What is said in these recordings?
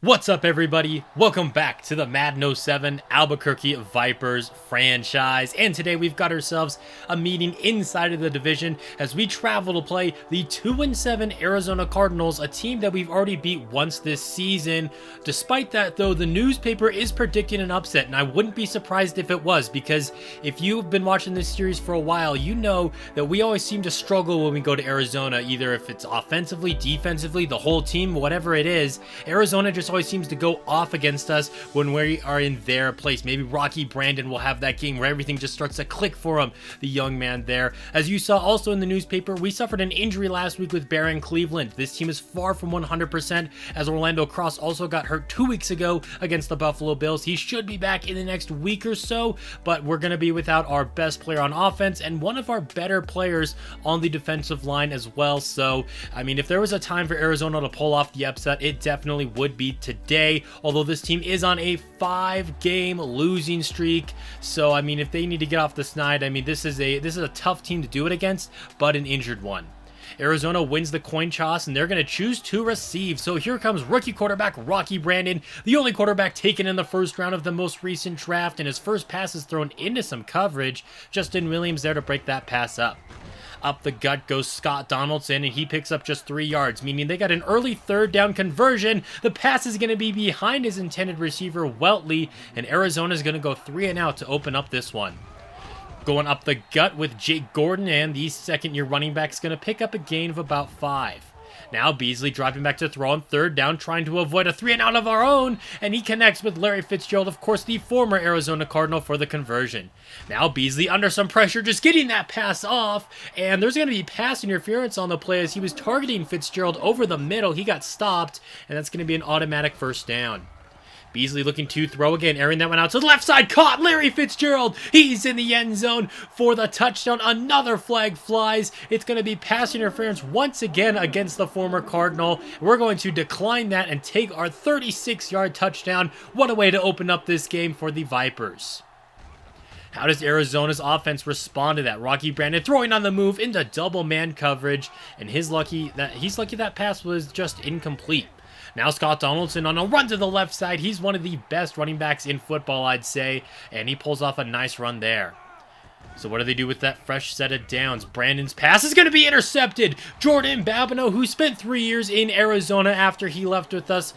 What's up, everybody? Welcome back to the Madden 07 Albuquerque Vipers franchise. And today we've got ourselves a meeting inside of the division as we travel to play the 2-7 Arizona Cardinals, a team that we've already beat once this season. Despite that, though, the newspaper is predicting an upset, and I wouldn't be surprised if it was, because if you've been watching this series for a while, you know that we always seem to struggle when we go to Arizona, either if it's offensively, defensively, the whole team, whatever it is. Arizona just always seems to go off against us when we are in their place. Maybe Rocky Brandon will have that game where everything just starts to click for him, the young man there. As you saw also in the newspaper, we suffered an injury last week with Barron Cleveland. This team is far from 100%, as Orlando Cross also got hurt 2 weeks ago against the Buffalo Bills. He should be back in the next week or so, but we're going to be without our best player on offense and one of our better players on the defensive line as well. So, I mean, if there was a time for Arizona to pull off the upset, it definitely would be today, although this team is on a 5-game losing streak. So I mean, if they need to get off the snide, I mean, this is a tough team to do it against, but an injured one. Arizona wins the coin toss, and they're going to choose to receive. So here comes rookie quarterback Rocky Brandon, the only quarterback taken in the first round of the most recent draft, and his first pass is thrown into some coverage. Justin Williams there to break that pass up. Up the gut goes Scott Donaldson, and he picks up just 3 yards, meaning they got an early third down conversion. The pass is going to be behind his intended receiver, Weltley, and Arizona is going to go 3 and out to open up this one. Going up the gut with Jake Gordon, and the second-year running back is going to pick up a gain of about 5. Now Beasley driving back to throw on third down, trying to avoid a 3 and out of our own, and he connects with Larry Fitzgerald, of course, the former Arizona Cardinal, for the conversion. Now Beasley under some pressure, just getting that pass off, and there's going to be pass interference on the play as he was targeting Fitzgerald over the middle. He got stopped, and that's going to be an automatic first down. Beasley looking to throw again, airing that one out to the left side, caught Larry Fitzgerald. He's in the end zone for the touchdown. Another flag flies. It's going to be pass interference once again against the former Cardinal. We're going to decline that and take our 36-yard touchdown. What a way to open up this game for the Vipers. How does Arizona's offense respond to that? Rocky Brandon throwing on the move into double man coverage, and he's lucky that pass was just incomplete. Now Scott Donaldson on a run to the left side. He's one of the best running backs in football, I'd say, and he pulls off a nice run there. So what do they do with that fresh set of downs? Brandon's pass is going to be intercepted. Jordan Babineau, who spent 3 years in Arizona after he left with us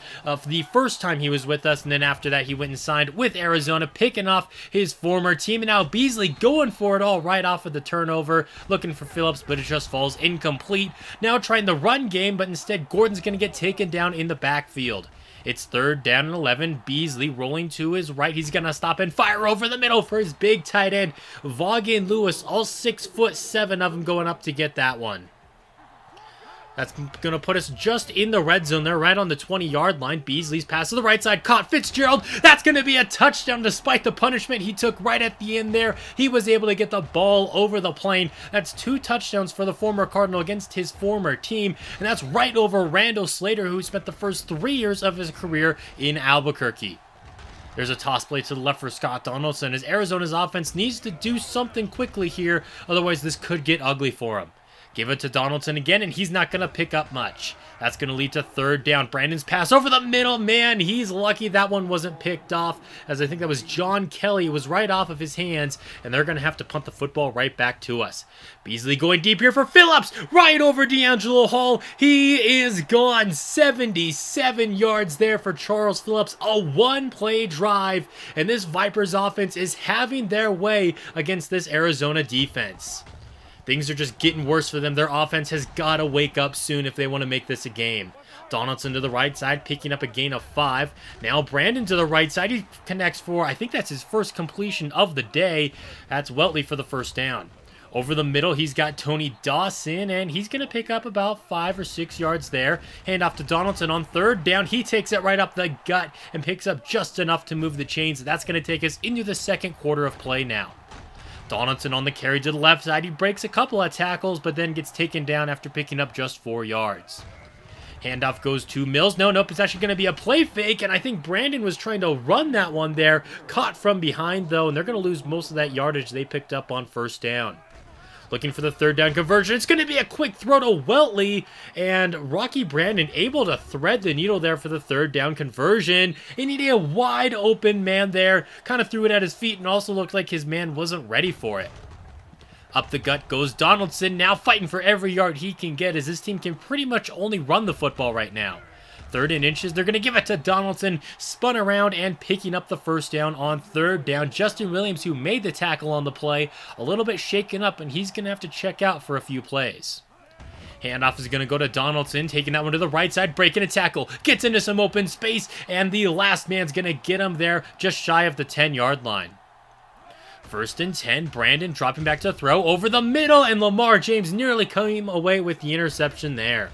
the first time he was with us, and then after that he went and signed with Arizona, picking off his former team. And now Beasley going for it all right off of the turnover, looking for Phillips, but it just falls incomplete. Now trying the run game, but instead Gordon's going to get taken down in the backfield. It's third down and 11. Beasley rolling to his right. He's going to stop and fire over the middle for his big tight end, Vaughan Lewis. All 6'7" of them going up to get that one. That's going to put us just in the red zone there, right on the 20-yard line. Beasley's pass to the right side, caught Fitzgerald. That's going to be a touchdown despite the punishment he took right at the end there. He was able to get the ball over the plane. That's 2 touchdowns for the former Cardinal against his former team, and that's right over Randall Slater, who spent the first 3 years of his career in Albuquerque. There's a toss play to the left for Scott Donaldson, as Arizona's offense needs to do something quickly here, otherwise this could get ugly for him. Give it to Donaldson again, and he's not going to pick up much. That's going to lead to third down. Brandon's pass over the middle. Man, he's lucky that one wasn't picked off, as I think that was John Kelly. It was right off of his hands, and they're going to have to punt the football right back to us. Beasley going deep here for Phillips, right over D'Angelo Hall. He is gone. 77 yards there for Charles Phillips. A one-play drive, and this Vipers offense is having their way against this Arizona defense. Things are just getting worse for them. Their offense has got to wake up soon if they want to make this a game. Donaldson to the right side, picking up a gain of 5. Now Brandon to the right side. He connects for, I think that's his first completion of the day. That's Weltley for the first down. Over the middle, he's got Tony Dawson, and he's going to pick up about 5 or 6 yards there. Hand off to Donaldson on third down. He takes it right up the gut and picks up just enough to move the chains. That's going to take us into the second quarter of play now. Donaldson on the carry to the left side. He breaks a couple of tackles, but then gets taken down after picking up just 4 yards. Handoff goes to Mills. Nope, it's actually going to be a play fake, and I think Brandon was trying to run that one there. Caught from behind, though, and they're going to lose most of that yardage they picked up on first down. Looking for the third down conversion. It's going to be a quick throw to Weltley, and Rocky Brandon able to thread the needle there for the third down conversion. And he had a wide open man there, kind of threw it at his feet, and also looked like his man wasn't ready for it. Up the gut goes Donaldson, now fighting for every yard he can get, as this team can pretty much only run the football right now. 3rd and inches, they're going to give it to Donaldson, spun around and picking up the first down on 3rd down. Justin Williams, who made the tackle on the play, a little bit shaken up, and he's going to have to check out for a few plays. Handoff is going to go to Donaldson, taking that one to the right side, breaking a tackle, gets into some open space, and the last man's going to get him there just shy of the 10-yard line. 1st and 10, Brandon dropping back to throw over the middle, and Lamar James nearly came away with the interception there.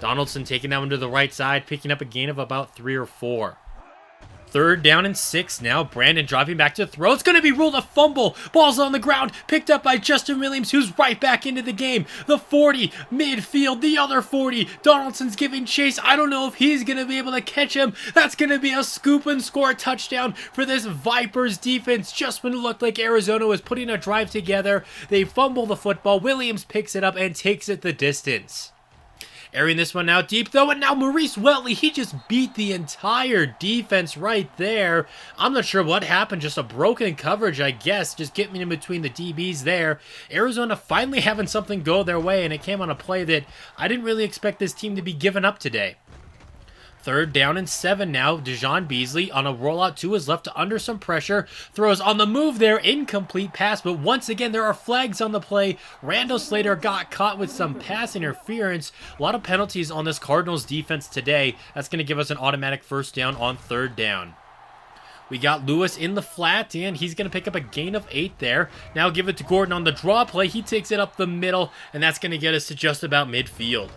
Donaldson taking that one to the right side, picking up a gain of about 3 or 4. 3rd down and 6 now. Brandon dropping back to throw. It's going to be ruled a fumble. Ball's on the ground. Picked up by Justin Williams, who's right back into the game. The 40, midfield, the other 40. Donaldson's giving chase. I don't know if he's going to be able to catch him. That's going to be a scoop and score touchdown for this Vipers defense. Just when it looked like Arizona was putting a drive together, they fumble the football. Williams picks it up and takes it the distance. Airing this one out deep, though, and now Maurice Weltley, he just beat the entire defense right there. I'm not sure what happened, just a broken coverage, I guess, just getting in between the DBs there. Arizona finally having something go their way, and it came on a play that I didn't really expect this team to be giving up today. 3rd down and 7 now. Dejon Beasley on a rollout to his left under some pressure. Throws on the move there. Incomplete pass, but once again, there are flags on the play. Randall Slater got caught with some pass interference. A lot of penalties on this Cardinals defense today. That's going to give us an automatic first down on 3rd down. We got Lewis in the flat, and he's going to pick up a gain of 8 there. Now give it to Gordon on the draw play. He takes it up the middle, and that's going to get us to just about midfield.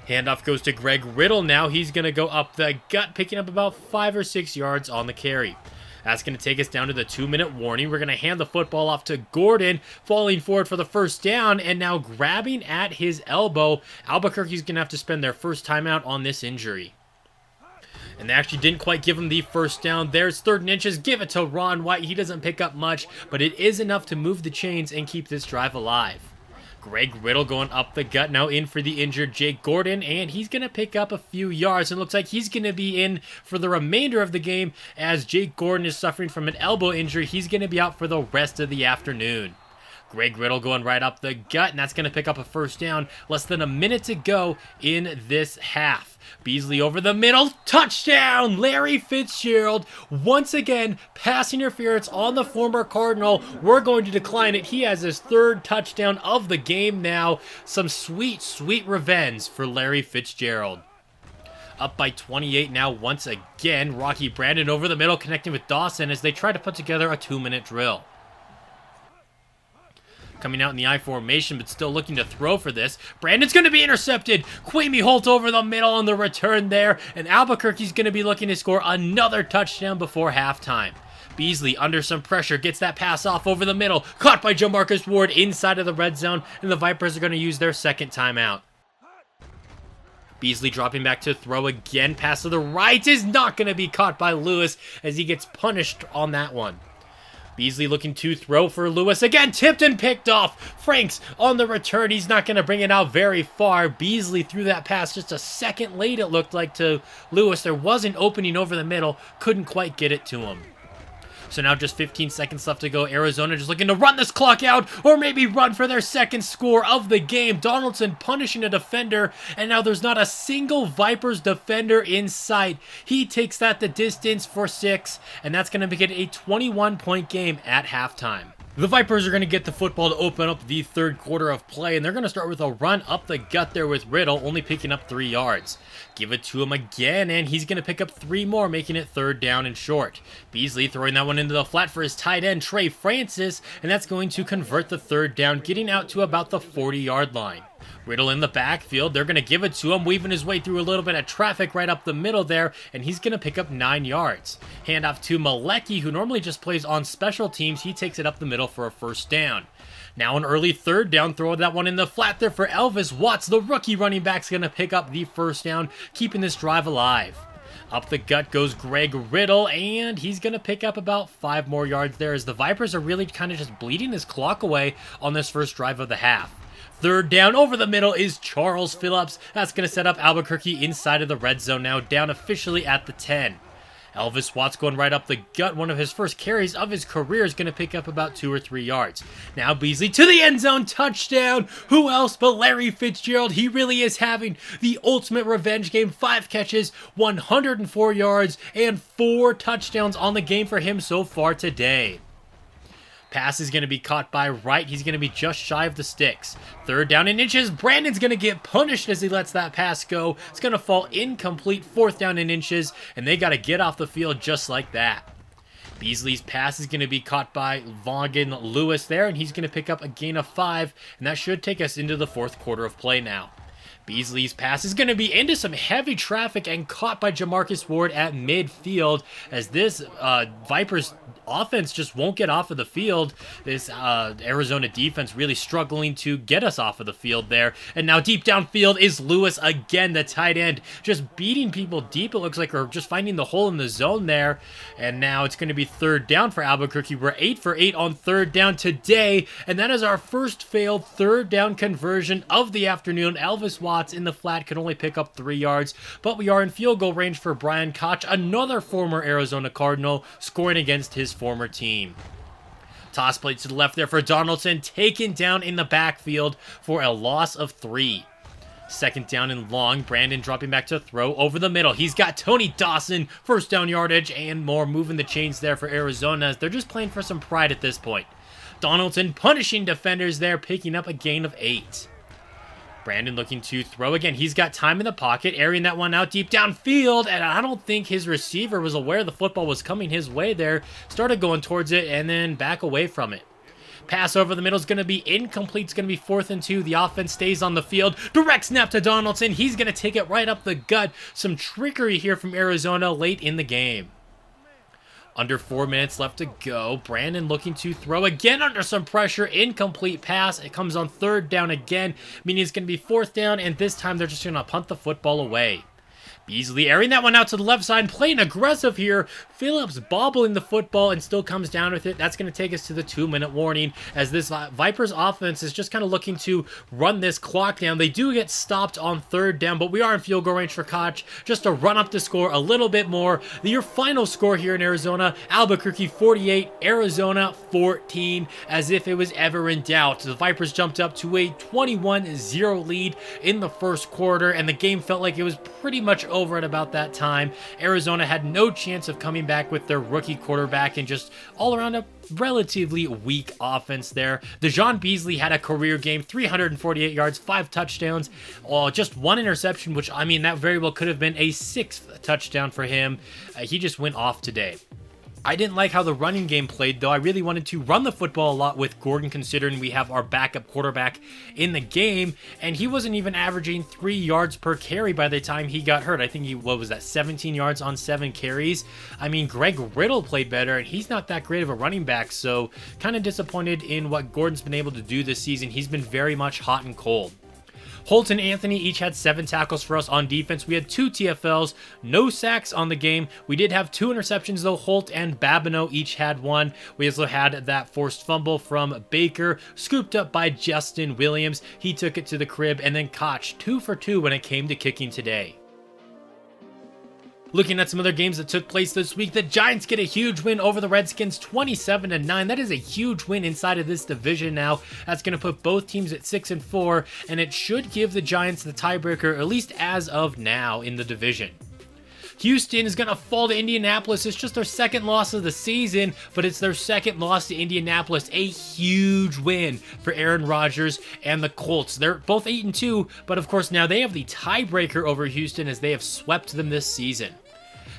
Handoff goes to Greg Riddle now. He's going to go up the gut, picking up about 5 or 6 yards on the carry. That's going to take us down to the 2-minute warning. We're going to hand the football off to Gordon, falling forward for the first down, and now grabbing at his elbow. Albuquerque's going to have to spend their first timeout on this injury. And they actually didn't quite give him the first down. There's 3rd and inches. Give it to Ron White. He doesn't pick up much, but it is enough to move the chains and keep this drive alive. Greg Riddle going up the gut, now in for the injured Jake Gordon, and he's going to pick up a few yards. It looks like he's going to be in for the remainder of the game, as Jake Gordon is suffering from an elbow injury. He's going to be out for the rest of the afternoon. Greg Riddle going right up the gut, and that's going to pick up a first down. Less than a minute to go in this half. Beasley over the middle, touchdown! Larry Fitzgerald, once again, pass interference on the former Cardinal. We're going to decline it. He has his 3rd touchdown of the game now. Some sweet, sweet revenge for Larry Fitzgerald. Up by 28 now once again. Rocky Brandon over the middle, connecting with Dawson as they try to put together a 2-minute drill. Coming out in the I formation, but still looking to throw for this. Brandon's going to be intercepted. Quamey Holt over the middle on the return there. And Albuquerque's going to be looking to score another touchdown before halftime. Beasley under some pressure, gets that pass off over the middle. Caught by Jamarcus Ward inside of the red zone. And the Vipers are going to use their 2nd timeout. Beasley dropping back to throw again. Pass to the right is not going to be caught by Lewis as he gets punished on that one. Beasley looking to throw for Lewis. Again, tipped and picked off. Franks on the return. He's not going to bring it out very far. Beasley threw that pass just a second late, it looked like, to Lewis. There was an opening over the middle. Couldn't quite get it to him. So now just 15 seconds left to go. Arizona just looking to run this clock out, or maybe run for their 2nd score of the game. Donaldson punishing a defender, and now there's not a single Vipers defender in sight. He takes that the distance for 6, and that's going to make it a 21-point game at halftime. The Vipers are going to get the football to open up the 3rd quarter of play, and they're going to start with a run up the gut there with Riddle, only picking up 3 yards. Give it to him again, and he's going to pick up 3 more, making it 3rd down and short. Beasley throwing that one into the flat for his tight end, Trey Francis, and that's going to convert the 3rd down, getting out to about the 40-yard line. Riddle in the backfield. They're going to give it to him, weaving his way through a little bit of traffic right up the middle there, and he's going to pick up 9 yards. Handoff to Malecki, who normally just plays on special teams. He takes it up the middle for a first down. Now an early 3rd down, throw that one in the flat there for Elvis Watts. The rookie running back's going to pick up the first down, keeping this drive alive. Up the gut goes Greg Riddle, and he's going to pick up about 5 more yards there as the Vipers are really kind of just bleeding this clock away on this first drive of the half. Third down over the middle is Charles Phillips. That's going to set up Albuquerque inside of the red zone now, down officially at the 10. Elvis Watts going right up the gut. One of his first carries of his career is going to pick up about 2 or 3 yards. Now Beasley to the end zone, touchdown. Who else but Larry Fitzgerald? He really is having the ultimate revenge game. 5 catches, 104 yards, and 4 touchdowns on the game for him so far today. Pass is going to be caught by Wright. He's going to be just shy of the sticks. Third down in inches. Brandon's going to get punished as he lets that pass go. It's going to fall incomplete. 4th down in inches, and they got to get off the field just like that. Beasley's pass is going to be caught by Vaughan Lewis there, and he's going to pick up a gain of 5, and that should take us into the 4th quarter of play now. Beasley's pass is going to be into some heavy traffic and caught by Jamarcus Ward at midfield as this Vipers offense just won't get off of the field. This Arizona defense really struggling to get us off of the field there. And now deep downfield is Lewis again, the tight end, just beating people deep. It looks like we're just finding the hole in the zone there. And now it's going to be 3rd down for Albuquerque. We're 8 for 8 on 3rd down today, and that is our first failed 3rd down conversion of the afternoon. Elvis Watts in the flat could only pick up 3 yards, but we are in field goal range for Brian Koch, another former Arizona Cardinal, scoring against his former team. Toss play to the left there for Donaldson, taken down in the backfield for a loss of 3. 2nd down and long. Brandon dropping back to throw over the middle. He's got Tony Dawson, 1st down yardage, and more moving the chains there for Arizona as they're just playing for some pride at this point. Donaldson punishing defenders there, picking up a gain of 8. Brandon looking to throw again. He's got time in the pocket, airing that one out deep downfield, and I don't think his receiver was aware the football was coming his way there. Started going towards it and then back away from it. Pass over the middle is going to be incomplete. It's going to be 4th and 2. The offense stays on the field. Direct snap to Donaldson. He's going to take it right up the gut. Some trickery here from Arizona late in the game. Under 4 minutes left to go. Brandon looking to throw again under some pressure. Incomplete pass. It comes on 3rd down again, meaning it's going to be 4th down, and this time they're just going to punt the football away. Beasley airing that one out to the left side, playing aggressive here. Phillips bobbling the football and still comes down with it. That's going to take us to the 2-minute warning as this Vipers offense is just kind of looking to run this clock down. They do get stopped on 3rd down, but we are in field goal range for Koch just to run up the score a little bit more. Your final score here in Arizona, Albuquerque 48, Arizona 14, as if it was ever in doubt. The Vipers jumped up to a 21-0 lead in the 1st quarter, and the game felt like it was pretty much over at about that time. Arizona had no chance of coming back with their rookie quarterback and just all around a relatively weak offense there. DeJon Beasley had a career game, 348 yards, 5 touchdowns, just 1 interception, which, I mean, that very well could have been a 6th touchdown for him. He just went off today. I didn't like how the running game played, though. I really wanted to run the football a lot with Gordon, considering we have our backup quarterback in the game, and he wasn't even averaging 3 yards per carry by the time he got hurt. I think he, 17 yards on 7 carries? I mean, Greg Riddle played better, and he's not that great of a running back, so kind of disappointed in what Gordon's been able to do this season. He's been very much hot and cold. Holt and Anthony each had 7 tackles for us on defense. We had 2 TFLs, no sacks on the game. We did have 2 interceptions, though. Holt and Babineau each had 1. We also had that forced fumble from Baker, scooped up by Justin Williams. He took it to the crib, and then Koch, 2 for 2 when it came to kicking today. Looking at some other games that took place this week, the Giants get a huge win over the Redskins, 27-9. That is a huge win inside of this division now. That's going to put both teams at 6-4, and it should give the Giants the tiebreaker, at least as of now, in the division. Houston is going to fall to Indianapolis. It's just their 2nd loss of the season, but it's their 2nd loss to Indianapolis. A huge win for Aaron Rodgers and the Colts. They're both 8-2, but of course now they have the tiebreaker over Houston as they have swept them this season.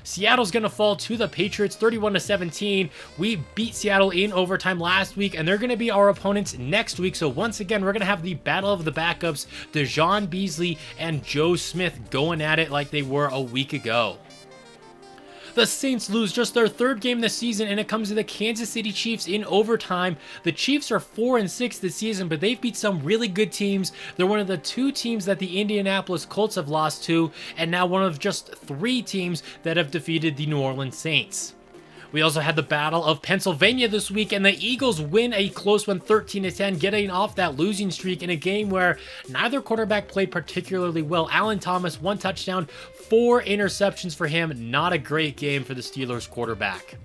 Seattle's going to fall to the Patriots 31-17. We beat Seattle in overtime last week, and they're going to be our opponents next week. So once again, we're going to have the battle of the backups, DeJon Beasley and Joe Smith going at it like they were a week ago. The Saints lose just their third game this season, and it comes to the Kansas City Chiefs in overtime. The Chiefs are 4-6 this season, but they've beat some really good teams. They're one of the 2 teams that the Indianapolis Colts have lost to, and now one of just 3 teams that have defeated the New Orleans Saints. We also had the Battle of Pennsylvania this week, and the Eagles win a close one, 13-10, getting off that losing streak in a game where neither quarterback played particularly well. Allen Thomas, 1 touchdown, 4 interceptions for him. Not a great game for the Steelers quarterback.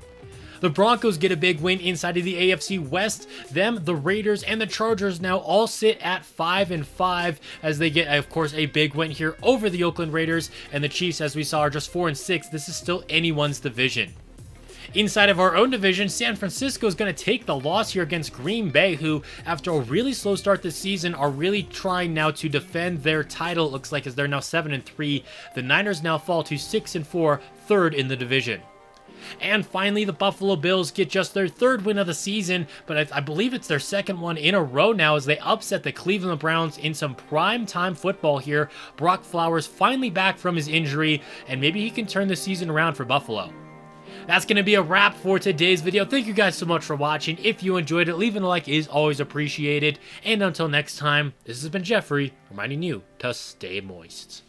The Broncos get a big win inside of the AFC West. Them, the Raiders, and the Chargers now all sit at 5-5 as they get, of course, a big win here over the Oakland Raiders. And the Chiefs, as we saw, are just 4-6. This is still anyone's division. Inside of our own division, San Francisco is going to take the loss here against Green Bay, who, after a really slow start this season, are really trying now to defend their title. It looks like as they're now 7-3. The Niners now fall to 6-4, third in the division. And finally, the Buffalo Bills get just their 3rd win of the season, but I believe it's their 2nd one in a row now as they upset the Cleveland Browns in some prime-time football here. Brock Flowers finally back from his injury, and maybe he can turn the season around for Buffalo. That's going to be a wrap for today's video. Thank you guys so much for watching. If you enjoyed it, leaving a like is always appreciated. And until next time, this has been Jeffrey, reminding you to stay moist.